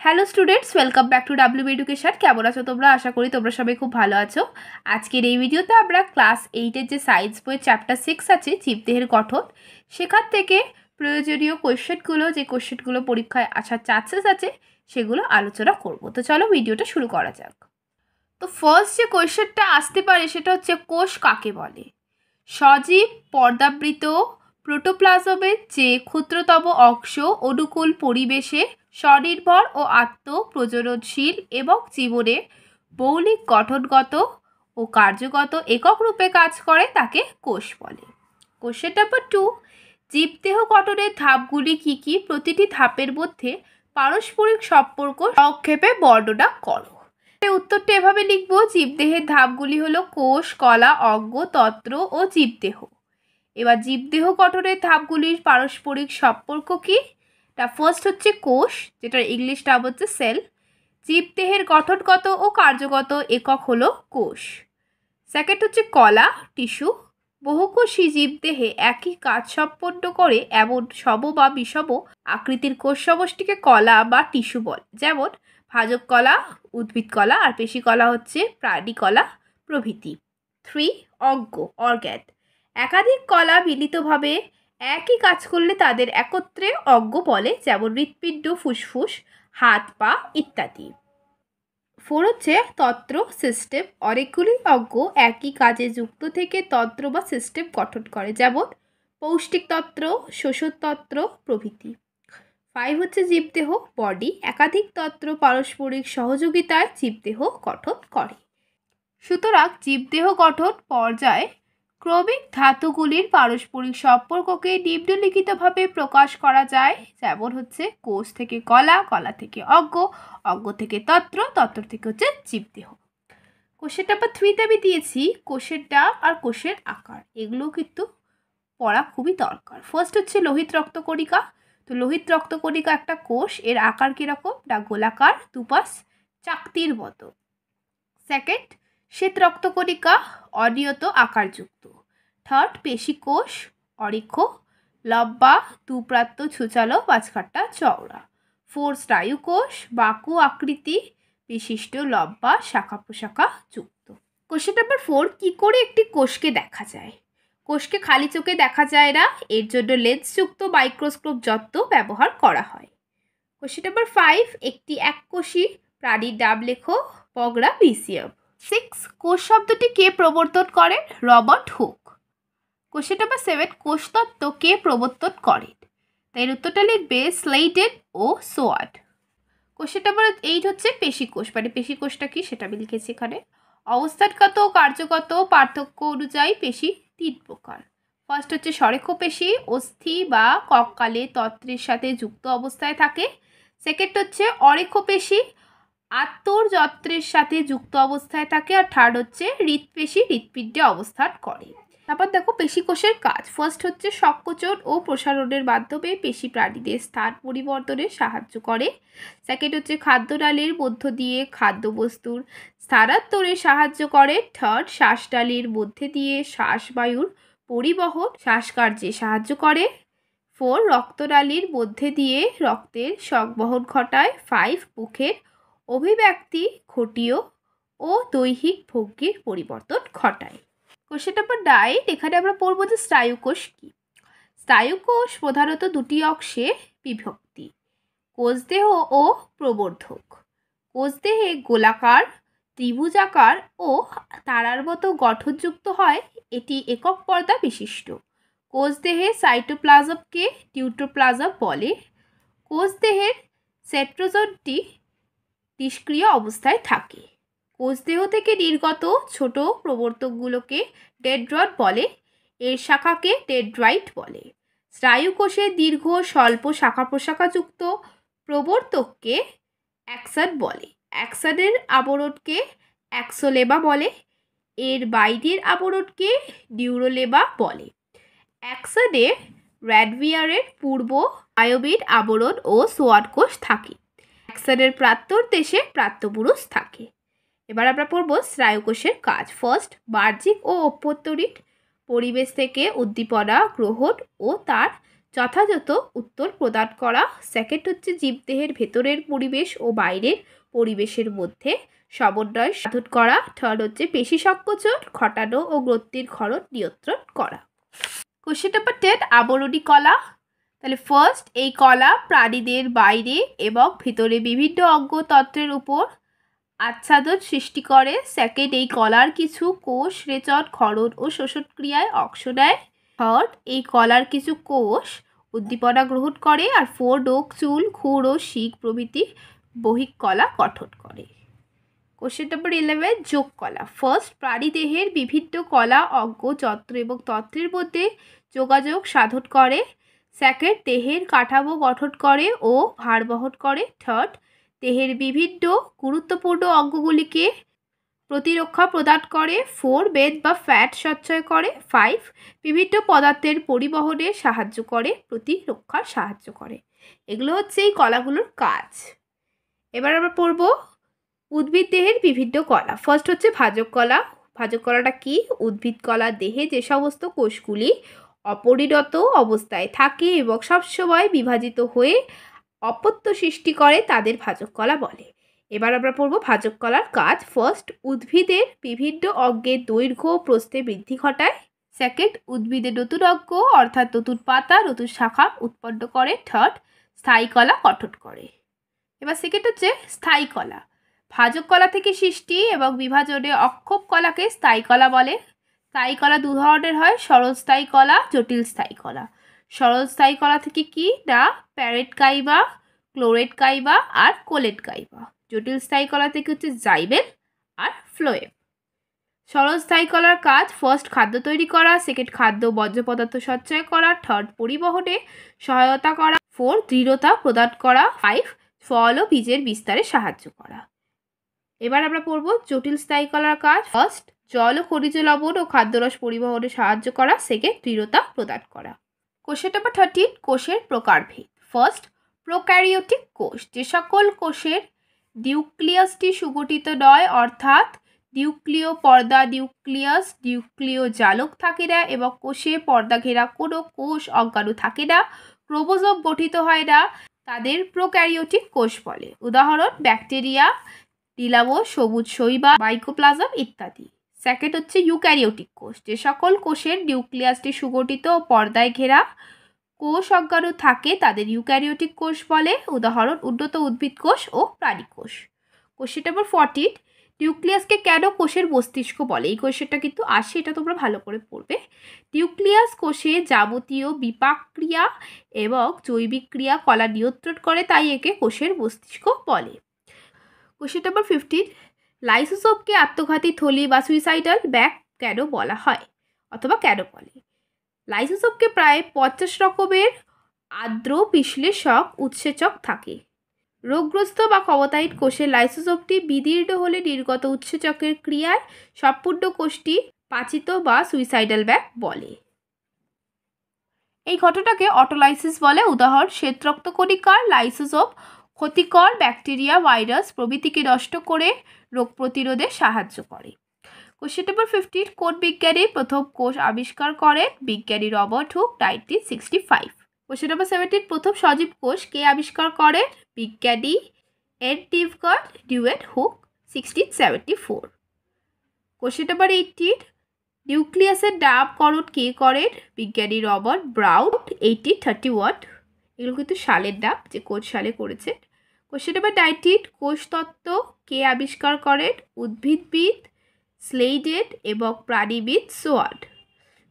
Hello students, welcome back to W education. কেমন আছো তোমরা? আশা করি তোমরা সবাই খুব ভালো আছো। আজকের এই ভিডিওতে আমরা ক্লাস 8-এর যে সায়েন্স বইয়ের চ্যাপ্টার 6 আছে জীবদেহের গঠন, সেখান থেকে প্রয়োজনীয় কোয়েশ্চেনগুলো, যে কোয়েশ্চেনগুলো পরীক্ষায় আসার চান্সেস আছে সেগুলো আলোচনা করব। তো চলো ভিডিওটা শুরু করা যাক। তো ফার্স্ট যে কোয়েশ্চেনটা আসতে পারে সেটা হচ্ছে, কোষ কাকে বলে? সজীব পর্দাবৃত প্রোটোপ্লাজমের যে ক্ষুদ্রতম অংশ অনুকূল পরিবেশে স্বনির্ভর ও আত্মপ্রজননশীল এবং জীবনে মৌলিক গঠনগত ও কার্যগত একক রূপে কাজ করে তাকে কোষ বলে। কোশ্চেন নাম্বার 2, জীবদেহ গঠনের ধাপগুলি কি কি? প্রতিটি ধাপের মধ্যে পারস্পরিক সম্পর্ক সংক্ষেপে বর্ণনা করো। উত্তরটা এভাবে লিখবো, জীবদেহের ধাপগুলি হলো কোষ, কলা, অঙ্গ, তন্ত্র ও জীবদেহ। এবার জীবদেহ গঠনের ধাপগুলির পারস্পরিক সম্পর্ক কি? ফার্স্ট হচ্ছে কোষ, যেটার ইংলিশ নাম হচ্ছে সেল। জীবদেহের গঠনগত ও কার্যগত একক হলো কোষ। সেকেন্ড হচ্ছে কলা, টিস্যু। বহুকোষী জীবদেহে একই কাজ সম্পন্ন করে এমন সম বা বিষম আকৃতির কোষ সমষ্টিকে কলা বা টিস্যু বলে, যেমন ভাজক কলা, উদ্ভিদ কলা, আর পেশি কলা হচ্ছে প্রাণী কলা প্রভৃতি। 3, অঙ্গ, অর্গ্যান। একাধিক কলা মিলিতভাবে একই কাজ করলে তাদের একত্রে অঙ্গ বলে, যেমন হৃৎপিণ্ড, ফুসফুস, হাত পা ইত্যাদি। 4 হচ্ছে তন্ত্র, সিস্টেম। অনেকগুলি অঙ্গ একই কাজে যুক্ত থেকে তন্ত্র বা সিস্টেম গঠন করে, যেমন পৌষ্টিক তন্ত্র, শ্বসনতন্ত্র প্রভৃতি। 5 হচ্ছে জীবদেহ, বডি। একাধিক তন্ত্র পারস্পরিক সহযোগিতায় জীবদেহ গঠন করে। সুতরাং জীবদেহ গঠন পর্যায়ে ক্রমিক ধাতুগুলির পারস্পরিক সম্পর্ককে নিম্নলিখিতভাবে প্রকাশ করা যায়, যেমন হচ্ছে কোষ থেকে কলা, কলা থেকে অঙ্গ, অঙ্গ থেকে তন্ত্র, তন্ত্র থেকে হচ্ছে জীবদেহ। কোষের নাম্বার 3-তে আমি দিয়েছি কোষের নাম আর কোষের আকার। এগুলো কিন্তু পড়া খুবই দরকার। ফার্স্ট হচ্ছে লোহিত রক্তকণিকা। তো লোহিত রক্তকণিকা একটা কোষ, এর আকার কীরকম? না গোলাকার, দুপাশ চাকতির মতো। সেকেন্ড, শ্বেত রক্তকণিকা, অনিয়ত আকারযুক্ত। থার্ড, পেশি কোষ, অরিক্ষ, লম্বা, দুপ্রান্ত ছুচালো, মাঝখানটা চওড়া। 4, স্নায়ু কোষ, বাঁকু আকৃতি বিশিষ্ট, লম্বা, শাখা প্রশাখা যুক্ত। কোশ্চেন নাম্বার 4, কি করে একটি কোষকে দেখা যায়? কোষকে খালি চোখে দেখা যায় না, এর জন্য লেন্সযুক্ত মাইক্রোস্কোপ যন্ত্র ব্যবহার করা হয়। কোশ্চেন নাম্বার 5, একটি এককোষী প্রাণীর নাম লেখো। পগরা মিউজিয়াম। 6, কোষ শব্দটি কে প্রবর্তন করেন? Robert Hooke. কোশ্চেন নাম্বার 7, কোষতত্ত্ব কে প্রবর্তন করেন? তাই উত্তরটা লিখবে স্লেইডেন ও সোয়ার্ড। কোশ্চেন নাম্বার 8 হচ্ছে পেশিকোষ, মানে পেশিকোষটা কি সেটা আমি লিখেছি এখানে। অবস্থানগত ও কার্যগত পার্থক্য অনুযায়ী পেশি 3 প্রকার। ফার্স্ট হচ্ছে সরেক্ষ পেশি, অস্থি বা কঙ্কালে তন্ত্রের সাথে যুক্ত অবস্থায় থাকে। সেকেন্ড হচ্ছে অরেখ পেশি, আত্মযন্ত্রের সাথে যুক্ত অবস্থায় থাকে। আর থার্ড হচ্ছে হৃৎপেশি, হৃৎপিণ্ডে অবস্থান করে। তারপর দেখো পেশিকোষের কাজ। ফার্স্ট হচ্ছে সংকোচন ও প্রসারণের মাধ্যমে পেশি প্রাণীদের স্থান পরিবর্তনে সাহায্য করে। সেকেন্ড হচ্ছে খাদ্যনালীর মধ্য দিয়ে খাদ্যবস্তুর স্থানান্তরে সাহায্য করে। থার্ড, শ্বাসনালীর মধ্যে দিয়ে শ্বাসবায়ুর পরিবহন শ্বাসকার্যে সাহায্য করে। 4, রক্তনালীর মধ্যে দিয়ে রক্তের সংবহন ঘটায়। 5, মুখের অভিব্যক্তি ঘটিয়ে ও দৈহিক ভঙ্গির পরিবর্তন ঘটায়। কোশ্চেন নাম্বার 9, এখানে আমরা পড়বো যে স্নায়ুকোষ কি। স্নায়ুকোষ প্রধানত দুটি অংশে বিভক্তি, কোষদেহ ও প্রবর্ধক। কোষদেহে গোলাকার, ত্রিভুজাকার ও তারার মতো গঠনযুক্ত হয়, এটি একক পর্দা বিশিষ্ট। কোষদেহে সাইটোপ্লাজমকে নিউট্রোপ্লাজম বলে। কোষদেহের সেন্ট্রোজোমটি নিষ্ক্রিয় অবস্থায় থাকে। কোষদেহ থেকে নির্গত ছোট প্রবর্তকগুলোকে ডেনড্রন বলে, এর শাখাকে ডেনড্রাইট বলে। স্নায়ুকোষের দীর্ঘ স্বল্প শাখা প্রশাখাযুক্ত প্রবর্তককে অ্যাক্সন বলে। অ্যাক্সনের আবরণকে অ্যাক্সোলেমা বলে, এর বাইরের আবরণকে নিউরোলেমা বলে। অ্যাক্সনে র্যাডভিয়ারের পূর্ব আয়োবিন আবরণ ও সোয়ান কোষ থাকে। অ্যাক্সনের প্রাত্যর দেশে প্রাত্যপুরুষ থাকে। এবার আমরা পড়বো স্নায়ুকোষের কাজ। ফার্স্ট, বাহ্যিক ও অভ্যন্তরীণ পরিবেশ থেকে উদ্দীপনা গ্রহণ ও তার যথাযথ উত্তর প্রদান করা। সেকেন্ড হচ্ছে জীবদেহের ভেতরের পরিবেশ ও বাইরের পরিবেশের মধ্যে সমন্বয় সাধন করা। থার্ড হচ্ছে পেশি সংকোচন ঘটানো ও গ্রন্থির ক্ষরণ নিয়ন্ত্রণ করা। কোশ্চেন নাম্বার 10 আবরণী কলা। তাহলে ফার্স্ট, এই কলা প্রাণীদের বাইরে এবং ভিতরে বিভিন্ন অঙ্গতন্ত্রের উপর আচ্ছাদন সৃষ্টি করে। সেকেন্ড, এই কলার কিছু কোষ রেচন ক্ষরণ ও শোষণ ক্রিয়ায় অংশ নেয়। থার্ড, এই কলার কিছু কোষ উদ্দীপনা গ্রহণ করে। আর ফোর, নখ চুল খুর ও শিং প্রভৃতি বহিঃকলা গঠন করে। কোশ্চেন নাম্বার 11 যোগ কলা। ফার্স্ট, প্রাণীদেহের বিভিন্ন কলা অঙ্গ যন্ত্র এবং তন্ত্রের মধ্যে যোগাযোগ সাধন করে। সেকেন্ড, দেহের কাঠামো গঠন করে ও ভার বহন করে। থার্ড, দেহের বিভিন্ন গুরুত্বপূর্ণ অঙ্গগুলিকে প্রতিরক্ষা প্রদান করে। ফোর, মেদ বা ফ্যাট সঞ্চয় করে। ফাইভ, বিভিন্ন পদার্থের পরিবহনে সাহায্য করে, প্রতিরক্ষার সাহায্য করে। এগুলো হচ্ছে এই কলাগুলোর কাজ। এবার আমরা পড়ব উদ্ভিদ দেহের বিভিন্ন কলা। ফার্স্ট হচ্ছে ভাজক কলা। ভাজক কলাটা কি? উদ্ভিদ কলা দেহে যে সমস্ত কোষগুলি অপরিণত অবস্থায় থাকে এবং সবসময় বিভাজিত হয়ে অপত্য সৃষ্টি করে তাদের ভাজক কলা বলে। এবার আমরা পড়ব ভাজক কলার কাজ। ফার্স্ট, উদ্ভিদের বিভিন্ন অঙ্গের দৈর্ঘ্য প্রস্থে বৃদ্ধি ঘটায়। সেকেন্ড, উদ্ভিদের নতুন অঙ্গ অর্থাৎ নতুন পাতা নতুন শাখা উৎপন্ন করে। থার্ড, স্থায়ী কলা গঠন করে। এবার সেকেন্ড হচ্ছে স্থায়ী কলা। ভাজক কলা থেকে সৃষ্টি এবং বিভাজনে অক্ষম কলাকে স্থায়ী কলা বলে। স্থায়ী কলা দু ধরনের হয়, সরল স্থায়ী কলা, জটিল স্থায়ী কলা। সরল স্থায়ী কলা থেকে কি না প্যারেটকাইমা, ক্লোরেটকাইমা আর কোলেটকাইমা। জটিল স্থায়ী কলা থেকে হচ্ছে জাইমেল আর ফ্লোয়েম। সরল স্থায়ী কলার কাজ ফার্স্ট খাদ্য তৈরি করা। সেকেন্ড, খাদ্য বর্জ্য পদার্থ সঞ্চয় করা। থার্ড, পরিবহনে সহায়তা করা। ফোর, দৃঢ়তা প্রদান করা। ফাইভ, ফল ও বীজের বিস্তারে সাহায্য করা। এবার আমরা পড়ব জটিল স্থায়ী কলার কাজ। ফার্স্ট, জল ও খনিজ লবণ ও খাদ্যরস পরিবহনে সাহায্য করা। সেকেন্ড, দৃঢ়তা প্রদান করা। কোশ্চেন নাম্বার 13 কোষের প্রকারভেদ। ফার্স্ট, প্রোক্যারিওটিক কোষ। যে সকল কোষের নিউক্লিয়াসটি সুগঠিত নয় অর্থাৎ নিউক্লিয় পর্দা নিউক্লিয়াস নিউক্লিয় জালক থাকে না এবং কোষে পর্দা ঘেরা কোনো কোষ অঙ্গাণু থাকে না, ক্রোমোজোম গঠিত হয় না, তাদের প্রোক্যারিওটিক কোষ বলে। উদাহরণ ব্যাকটেরিয়া, টিলামোস, সবুজ শৈবাল, মাইকোপ্লাজম ইত্যাদি। সেকেন্ড হচ্ছে ইউক্যারিওটিক কোষ। যে সকল কোষের নিউক্লিয়াসটি সুগঠিত ও পর্দায় ঘেরা কোষ অঙ্গাণু থাকে তাদের ইউক্যারিওটিক কোষ বলে। উদাহরণ উন্নত উদ্ভিদ কোষ ও প্রাণী কোষ। কোশ্চেন নাম্বার 14 নিউক্লিয়াসকে কেন কোষের মস্তিষ্ক বলে? এই কোশ্চেনটা কিন্তু আসে, এটা তোমরা ভালো করে পড়বে। নিউক্লিয়াস কোষে যাবতীয় বিপাক ক্রিয়া এবং জৈবিক ক্রিয়া কলা নিয়ন্ত্রণ করে, তাই একে কোষের মস্তিষ্ক বলে। কোশ্চেন নাম্বার 15 লাইসোসোমকে আত্মঘাতী থলি বা সুইসাইডাল ব্যাগ কেন বলা হয় অথবা কেন বলে? লাইসোসোমকে প্রায় 50 রকমের আর্দ্র বিশ্লেষক উৎসেচক থাকে। রোগগ্রস্ত বা ক্ষমতাহীন কোষের লাইসোসোমটি বিদীর্ণ হলে নির্গত উৎসেচকের ক্রিয়ায় সম্পূর্ণ কোষটি পাচিত বা সুইসাইডাল ব্যাগ বলে। এই ঘটনাকে অটোলাইসিস বলে। উদাহরণ শ্বেতরক্তকণিকার লাইসোসোম ক্ষতিকর ব্যাকটেরিয়া ভাইরাস প্রভৃতিকে নষ্ট করে রোগ প্রতিরোধে সাহায্য করে। কোশ্চেন নাম্বার 15 কোন বিজ্ঞানী প্রথম কোষ আবিষ্কার করেন? বিজ্ঞানী রবার্ট হুক 1965। কোশ্চেন নাম্বার 17 প্রথম সজীব কোষ কে আবিষ্কার করেন? বিজ্ঞানী এডভিন ডিউয়েট হুক 1674। কোশ্চেন নাম্বার 18 নিউক্লিয়াসের নামকরণ কে করেন? বিজ্ঞানী রবার্ট ব্রাউন 1831। এগুলো কিন্তু সালের নাম, যে কোন সালে করেছেন। কোশ্চেন নাম্বার 19 কোষতত্ত্ব কে আবিষ্কার করেন? উদ্ভিদবিদ স্লেইডেন এবং প্রাণীবিদ সোয়ার্ড।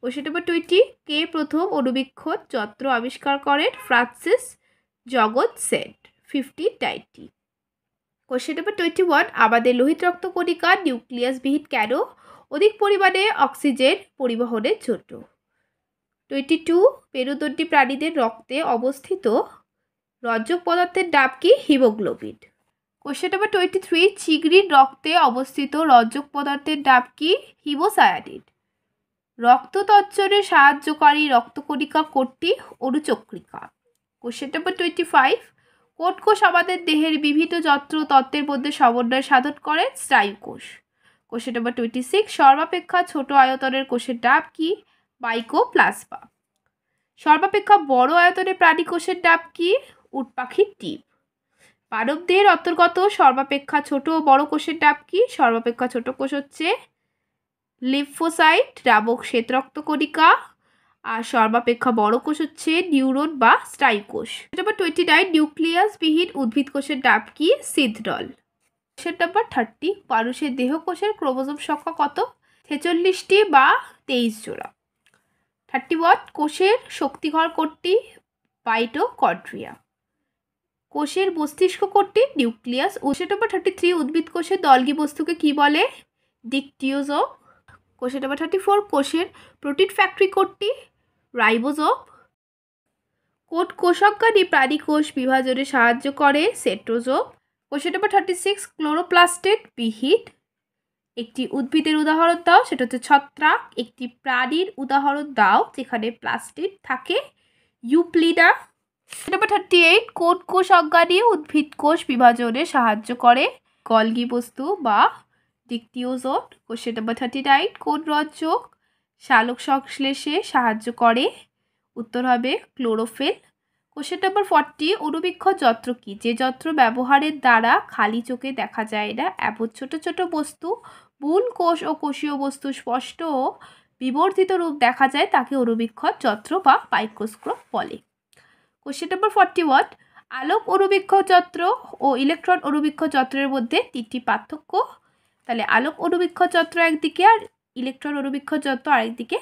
কোশ্চেন নাম্বার 20 কে প্রথম অণুবীক্ষণ যন্ত্র আবিষ্কার করেন? ফ্রান্সিস জগৎ সেন 1590। কোশ্চেন নাম্বার 21 আমাদের লোহিত রক্তকণিকা নিউক্লিয়াসবিহীন কেন? অধিক পরিমাণে অক্সিজেন পরিবহনের জন্য। 22 মেরুদণ্ডী প্রাণীদের রক্তে অবস্থিত রজ্জক পদার্থের নাম কি? হিমোগ্লোবিন। কোশ্চেন নাম্বার 23 চিংড়ির রক্তে অবস্থিত রজ্জক পদার্থের নাম কি? হিমোসায়ানিন। রক্ত তঞ্চনে সাহায্যকারী রক্তকণিকা কোনটি? অণুচক্রিকা। কোশ্চেন নাম্বার 25 কোন কোষ আমাদের দেহের বিভিন্ন যন্ত্র তত্ত্বের মধ্যে সমন্বয় সাধন করে? স্নায়ুকোষ। কোশ্চেন নাম্বার 26 সর্বাপেক্ষা ছোট আয়তনের কোষের নাম কি? মাইকোপ্লাজমা। সর্বাপেক্ষা বড় আয়তনের প্রাণী কোষের নাম কি? উট পাখির ডিম। মানবদেহের অন্তর্গত সর্বাপেক্ষা ছোট ও বড় কোষের নাম কি? সর্বাপেক্ষা ছোট কোষ হচ্ছে লিম্ফোসাইট নামক শ্বেতরক্তকণিকা, আর সর্বাপেক্ষা বড় কোষ হচ্ছে নিউরন বা স্নায়ু কোষ। নাম্বার 29, নিউক্লিয়াস বিহীন উদ্ভিদ কোষের নাম কি? সিডনল। কোষের নাম্বার 30, মানুষের দেহ কোষের ক্রোমোজোম সংখ্যা কত? 46টি বা 23 জোড়া। 31, কোষের শক্তিঘর কোষটি? মাইটোকন্ড্রিয়া। কোষের মস্তিষ্ক কোষটি? নিউক্লিয়াস। কোষের নাম্বার 33, উদ্ভিদ কোষের দলগী বস্তুকে কি বলে? ডিকটিওজোম। কোষের নাম্বার 34, কোষের প্রোটিন ফ্যাক্টরি কোষটি? রাইবোজোম। কোন কোষাঙ্গানি প্রাণী কোষ বিভাজনে সাহায্য করে? সেন্ট্রোজোম। কোষের নাম্বার 36, ক্লোরোপ্লাস্টেড বিহীন একটি উদ্ভিদের উদাহরণ দাও। সেটা হচ্ছে ছত্রাক। একটি প্রাণীর উদাহরণ দাও যেখানে প্লাস্টিড থাকে। ইউপ্লিডা। নাম্বার 38, কোন কোষাঙ্গানি উদ্ভিদ কোষ বিভাজনে সাহায্য করে? গলগি বস্তু বা ডিকটিওজোম। কোষের নাম্বার 39, কোন রঞ্জক সালোক সংশ্লেষে সাহায্য করে? উত্তর হবে ক্লোরোফিল। কোষের নাম্বার 40, অণুবীক্ষণ যন্ত্র কি? যে যন্ত্র ব্যবহারের দ্বারা খালি চোখে দেখা যায় না এমন ছোট ছোট বস্তু, মূল কোষ ও কোষীয় বস্তু স্পষ্ট ও বিবর্ধিত রূপ দেখা যায় তাকে অণুবীক্ষণ যন্ত্র বা মাইক্রোস্কোপ বলে। কোষের নাম্বার 41, আলোক অণুবীক্ষণ যন্ত্র ও ইলেকট্রন অণুবীক্ষণ যন্ত্রের মধ্যে 3টি পার্থক্য। তাহলে আলোক অণুবীক্ষণ যন্ত্র একদিকে আর ইলেকট্রন অণুবীক্ষণ যন্ত্র আরেকদিকে।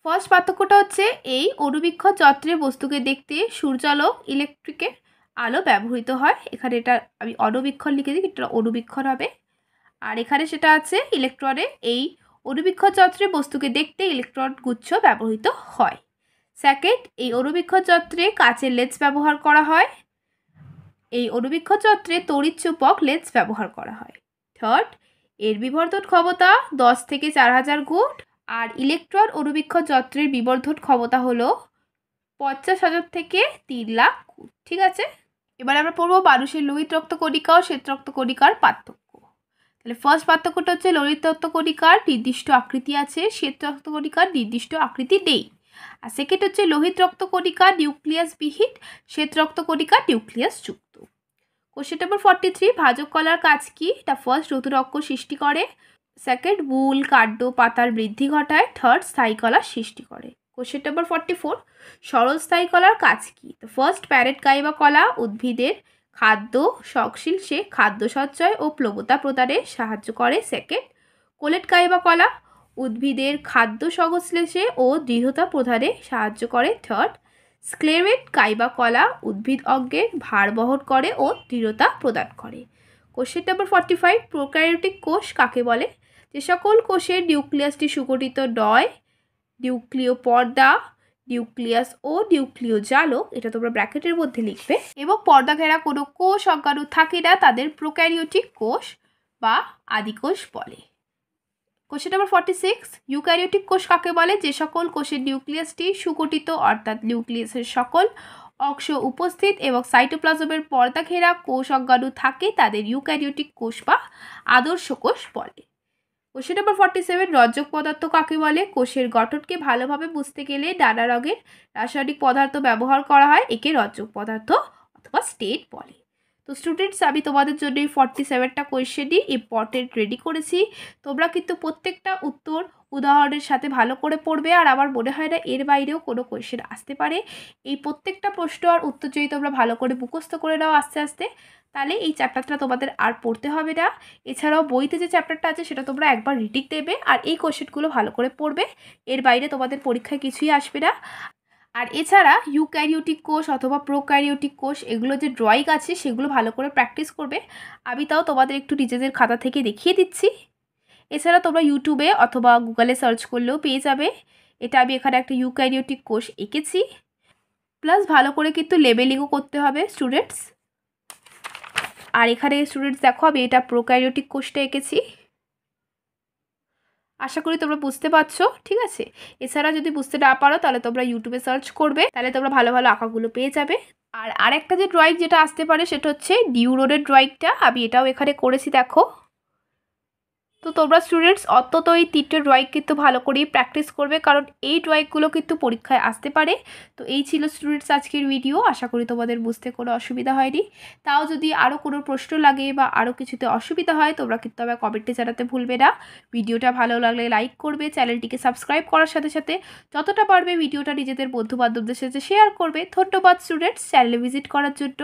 ফার্স্ট পার্থক্যটা হচ্ছে এই অণুবীক্ষণ যন্ত্রে বস্তুকে দেখতে সূর্যালোক ইলেকট্রিকের আলো ব্যবহৃত হয়। এখানে এটা আমি অণুবীক্ষণ লিখে দিই, এটা অণুবীক্ষণ হবে। আর এখানে সেটা আছে ইলেকট্রনে। এই অণুবীক্ষণ যন্ত্রে বস্তুকে দেখতে ইলেকট্রন গুচ্ছ ব্যবহৃত হয়। সেকেন্ড, এই অণুবীক্ষণ যন্ত্রে কাচের লেন্স ব্যবহার করা হয়। এই অণুবীক্ষণ যন্ত্রে তড়িৎচুম্বক লেন্স ব্যবহার করা হয়। থার্ড, এর বিবর্ধন ক্ষমতা 10 থেকে 4000 গুণ। আর ইলেকট্রন অণুবীক্ষণ যন্ত্রের বিবর্ধন ক্ষমতা হলো 50,000 থেকে 3 লাখ গুণ। ঠিক আছে, এবার আমরা পড়বো মানুষের লোহিত রক্ত কণিকা ও শ্বেত রক্ত কণিকার পার্থক্য। তাহলে ফার্স্ট পার্থক্যটা হচ্ছে লোহিত রক্ত কণিকার নির্দিষ্ট আকৃতি আছে, শ্বেত রক্ত কণিকার নির্দিষ্ট আকৃতি নেই। আর সেকেন্ড হচ্ছে লোহিত রক্ত কণিকা নিউক্লিয়াস বিহীন, শ্বেত রক্ত কণিকা নিউক্লিয়াস যুক্ত। কোশ্চেন নাম্বার 43, ভাজক কলার কাজ কি? এটা ফার্স্ট নতুন অক্ষ সৃষ্টি করে। সেকেন্ড, মূল কাণ্ড পাতার বৃদ্ধি ঘটায়। থার্ড, স্থায়ী কলার সৃষ্টি করে। কোশ্চেন নাম্বার 44, সরল স্থায়ী কলার কাজ কি? তো ফার্স্ট, প্যারেট গাইবা কলা উদ্ভিদের খাদ্য সংশ্লেষে খাদ্য সঞ্চয় ও প্লবতা প্রদানে সাহায্য করে। সেকেন্ড, কোলেট গাইবা কলা উদ্ভিদের খাদ্য সংশ্লেষে ও দৃঢ়তা প্রদানে সাহায্য করে। থার্ড, স্ক্লেরেট গাইবা কলা উদ্ভিদ অঙ্গের ভার বহন করে ও দৃঢ়তা প্রদান করে। কোশ্চেন নাম্বার 45, প্রোক্যারিওটিক কোষ কাকে বলে? যে সকল কোষের নিউক্লিয়াসটি সুগঠিত নয়, নিউক্লিয় পর্দা, নিউক্লিয়াস ও নিউক্লিয় জালক, এটা তোমরা ব্র্যাকেটের মধ্যে লিখবে, এবং পর্দা ঘেরা কোনো কোষ অঙ্গাণু থাকে না তাদের প্রোক্যারিওটিক কোষ বা আদিকোষ বলে। কোশ্চেন নাম্বার 46, ইউক্যারিওটিক কোষ কাকে বলে? যে সকল কোষের নিউক্লিয়াসটি সুগঠিত অর্থাৎ নিউক্লিয়াসের সকল অংশ উপস্থিত এবং সাইটোপ্লাজমের পর্দা ঘেরা কোষ অঙ্গাণু থাকে তাদের ইউক্যারিওটিক কোষ বা আদর্শ কোষ বলে। কোশ্চেন নাম্বার 47, রঞ্জক পদার্থ কাকে বলে? কোষের গঠনকে ভালোভাবে বুঝতে গেলে নানা রঙের রাসায়নিক পদার্থ ব্যবহার করা হয়, একে রঞ্জক পদার্থ অথবা স্টেট বলে। তো স্টুডেন্টস, আমি তোমাদের জন্য এই 47টা কোয়েশ্চেনই ইম্পর্টেন্ট রেডি করেছি। তোমরা কিন্তু প্রত্যেকটা উত্তর উদাহরণের সাথে ভালো করে পড়বে, আর আমার মনে হয় না এর বাইরেও কোনো কোয়েশ্চেন আসতে পারে। এই প্রত্যেকটা প্রশ্ন আর উত্তর যদি তোমরা ভালো করে মুখস্থ করে নাও আস্তে আস্তে, তাহলে এই চ্যাপ্টারটা তোমাদের আর পড়তে হবে না। এছাড়াও বইতে যে চ্যাপ্টারটা আছে সেটা তোমরা একবার রিডিং দেবে আর এই কোয়েশ্চেনগুলো ভালো করে পড়বে। এর বাইরে তোমাদের পরীক্ষায় কিছুই আসবে না। আর এছাড়া ইউক্যারিওটিক কোষ অথবা প্রোক্যারিওটিক কোষ এগুলো যে ড্রয়িং আছে সেগুলো ভালো করে প্র্যাকটিস করবে। আমি তাও তোমাদের একটু নিজেদের খাতা থেকে দেখিয়ে দিচ্ছি। এছাড়া তোমরা ইউটিউবে অথবা গুগলে সার্চ করলেও পেয়ে যাবে। এটা আমি এখানে একটা ইউক্যারিওটিক কোষ এঁকেছি, প্লাস ভালো করে কিন্তু লেবেলিংও করতে হবে স্টুডেন্টস। আর এখানে স্টুডেন্টস দেখো আমি এটা প্রোক্যারিওটিক কোষটা এঁকেছি। আশা করি তোমরা বুঝতে পারছো, ঠিক আছে। এছাড়া যদি বুঝতে না পারো তাহলে তোমরা ইউটিউবে সার্চ করবে, তাহলে তোমরা ভালো ভালো আঁকাগুলো পেয়ে যাবে। আর আরেকটা যে ড্রয়িং যেটা আসতে পারে সেটা হচ্ছে নিউরনের ড্রয়িংটা। আমি এটাও এখানে করেছি, দেখো তো তোমরা স্টুডেন্টস অন্তত এই 3টে ড্রয়িং কিন্তু ভালো করেই প্র্যাকটিস করবে, কারণ এই ড্রয়িংগুলো কিন্তু পরীক্ষায় আসতে পারে। তো এই ছিল স্টুডেন্টস আজকের ভিডিও। আশা করি তোমাদের বুঝতে কোনো অসুবিধা হয়নি। তাও যদি আরও কোনো প্রশ্ন লাগে বা আরও কিছুতে অসুবিধা হয় তোমরা কিন্তু আবার কমেন্টে জানাতে ভুলবে না। ভিডিওটা ভালো লাগলে লাইক করবে, চ্যানেলটিকে সাবস্ক্রাইব করার সাথে সাথে যতটা পারবে ভিডিওটা নিজেদের বন্ধুবান্ধবদের সাথে শেয়ার করবে। ধন্যবাদ স্টুডেন্টস চ্যানেলে ভিজিট করার জন্য।